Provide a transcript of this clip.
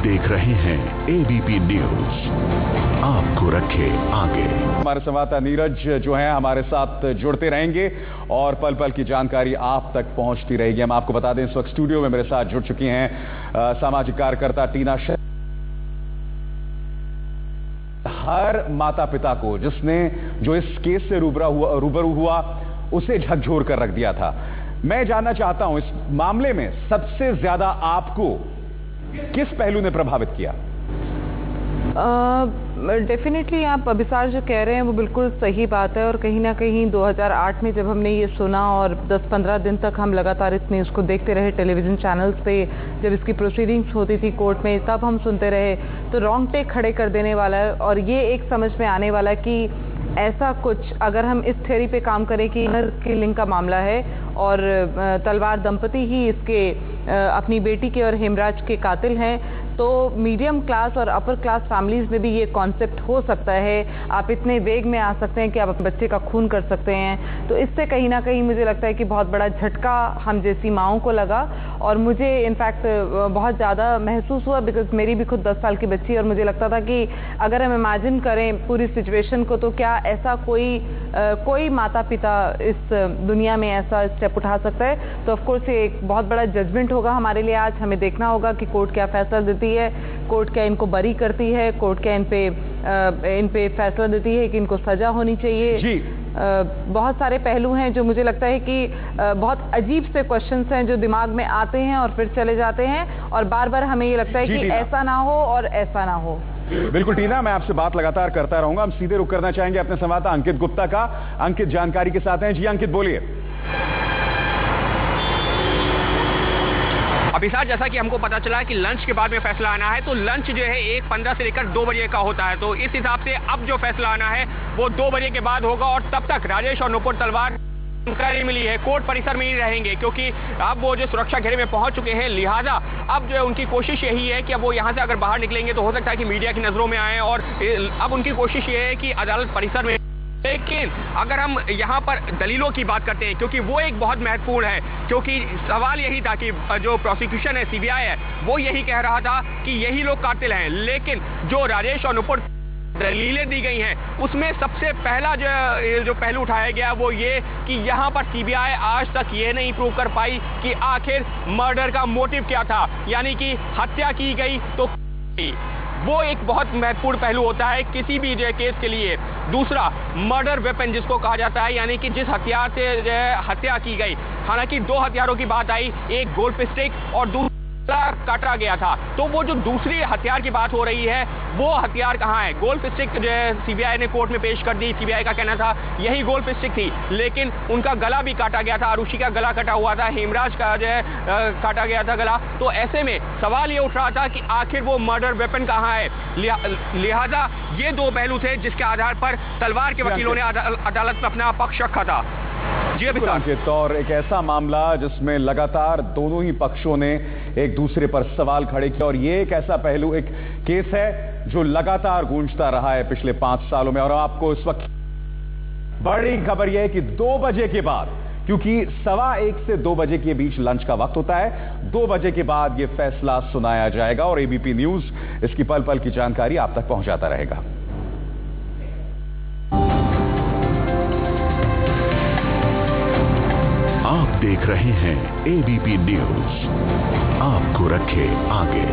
देख रहे हैं एबीपी न्यूज, आपको रखे आगे। हमारे संवाददाता नीरज जो है हमारे साथ जुड़ते रहेंगे और पल पल की जानकारी आप तक पहुंचती रहेगी। हम आपको बता दें इस वक्त स्टूडियो में मेरे साथ जुड़ चुकी हैं सामाजिक कार्यकर्ता टीना। हर माता पिता को जो इस केस से रूबरू हुआ उसे झकझोर कर रख दिया था। मैं जानना चाहता हूं इस मामले में सबसे ज्यादा आपको किस पहलू ने प्रभावित किया? डेफिनेटली आप अभिसार जो कह रहे हैं वो बिल्कुल सही बात है और कहीं ना कहीं 2008 में जब हमने ये सुना और 10-15 दिन तक हम लगातार इस न्यूज़ को देखते रहे टेलीविजन चैनल्स पे, जब इसकी प्रोसीडिंग्स होती थी कोर्ट में तब हम सुनते रहे, तो रोंगटे खड़े कर देने वाला है। और ये एक समझ में आने वाला है कि ऐसा कुछ अगर हम इस थ्योरी पे काम करें कि हर किलिंग का मामला है और तलवार दंपति ही इसके अपनी बेटी के और हेमराज के कातिल हैं, तो मीडियम क्लास और अपर क्लास फैमिलीज में भी ये कॉन्सेप्ट हो सकता है। आप इतने वेग में आ सकते हैं कि आप अपने बच्चे का खून कर सकते हैं। तो इससे कहीं ना कहीं मुझे लगता है कि बहुत बड़ा झटका हम जैसी माओं को लगा और मुझे इनफैक्ट बहुत ज़्यादा महसूस हुआ, बिकॉज मेरी भी खुद 10 साल की बच्ची है और मुझे लगता था कि अगर हम इमेजिन करें पूरी सिचुएशन को, तो क्या ऐसा कोई माता पिता इस दुनिया में ऐसा स्टेप उठा सकता है। तो ऑफकोर्स ये एक बहुत बड़ा जजमेंट होगा हमारे लिए। आज हमें देखना होगा कि कोर्ट क्या फैसला देती है, कोर्ट क्या इनको बरी करती है, कोर्ट क्या इन पे फैसला देती है कि इनको सजा होनी चाहिए जी। बहुत सारे पहलू हैं जो मुझे लगता है कि बहुत अजीब से क्वेश्चंस हैं जो दिमाग में आते हैं और फिर चले जाते हैं और बार बार हमें ये लगता है कि ऐसा ना हो और ऐसा ना हो। बिल्कुल टीना, मैं आपसे बात लगातार करता रहूंगा। हम सीधे रुख करना चाहेंगे अपने संवाददाता अंकित गुप्ता का। अंकित जानकारी के साथ हैं। जी अंकित, बोलिए। अभिसार, जैसा कि हमको पता चला है कि लंच के बाद में फैसला आना है, तो लंच जो है 1:15 से लेकर 2 बजे का होता है। तो इस हिसाब से अब जो फैसला आना है वो 2 बजे के बाद होगा और तब तक राजेश और नुपुर तलवार जानकारी मिली है कोर्ट परिसर में ही रहेंगे, क्योंकि अब वो जो सुरक्षा घेरे में पहुंच चुके हैं। लिहाजा अब जो है उनकी कोशिश यही है कि अब वो यहां से अगर बाहर निकलेंगे तो हो सकता है कि मीडिया की नजरों में आए और अब उनकी कोशिश ये है कि अदालत परिसर में। लेकिन अगर हम यहाँ पर दलीलों की बात करते हैं, क्योंकि वो एक बहुत महत्वपूर्ण है, क्योंकि सवाल यही था कि जो प्रोसिक्यूशन है, सीबीआई है, वो यही कह रहा था कि यही लोग कातिल हैं। लेकिन जो राजेश और नुपुर दलीलें दी गई हैं उसमें सबसे पहला जो पहलू उठाया गया वो ये कि यहाँ पर सीबीआई आज तक ये नहीं प्रूव कर पाई कि आखिर मर्डर का मोटिव क्या था, यानी कि हत्या की गई तो वो एक बहुत महत्वपूर्ण पहलू होता है किसी भी केस के लिए। दूसरा, मर्डर वेपन जिसको कहा जाता है, यानी कि जिस हथियार से हत्या की गई। हालांकि 2 हथियारों की बात आई, एक गोल्फ स्टिक और दूसरा काटा गया था। तो वो जो दूसरी हथियार की बात हो रही है वो हथियार कहाँ है? गोल्फ स्टिक जो है सीबीआई ने कोर्ट में पेश कर दी। सीबीआई का कहना था यही गोल्फ स्टिक थी, लेकिन उनका गला भी काटा गया था। आरुषि का गला कटा हुआ था, हेमराज का जो है काटा गया था गला। तो ऐसे में सवाल ये उठ रहा था कि आखिर वो मर्डर वेपन कहाँ है। लिहाजा ये 2 पहलू थे जिसके आधार पर तलवार के वकीलों ने अदालत में अपना पक्ष रखा था। जी अंकित, और एक ऐसा मामला जिसमें लगातार दोनों ही पक्षों ने एक दूसरे पर सवाल खड़े किए और ये एक ऐसा पहलू, एक केस है जो लगातार गूंजता रहा है पिछले 5 सालों में। और आपको इस वक्त बड़ी खबर यह है कि 2 बजे के बाद, क्योंकि 1:15 से 2 बजे के बीच लंच का वक्त होता है, 2 बजे के बाद यह फैसला सुनाया जाएगा और एबीपी न्यूज इसकी पल पल की जानकारी आप तक पहुंचाता रहेगा। आप देख रहे हैं एबीपी न्यूज, आपको रखे आगे।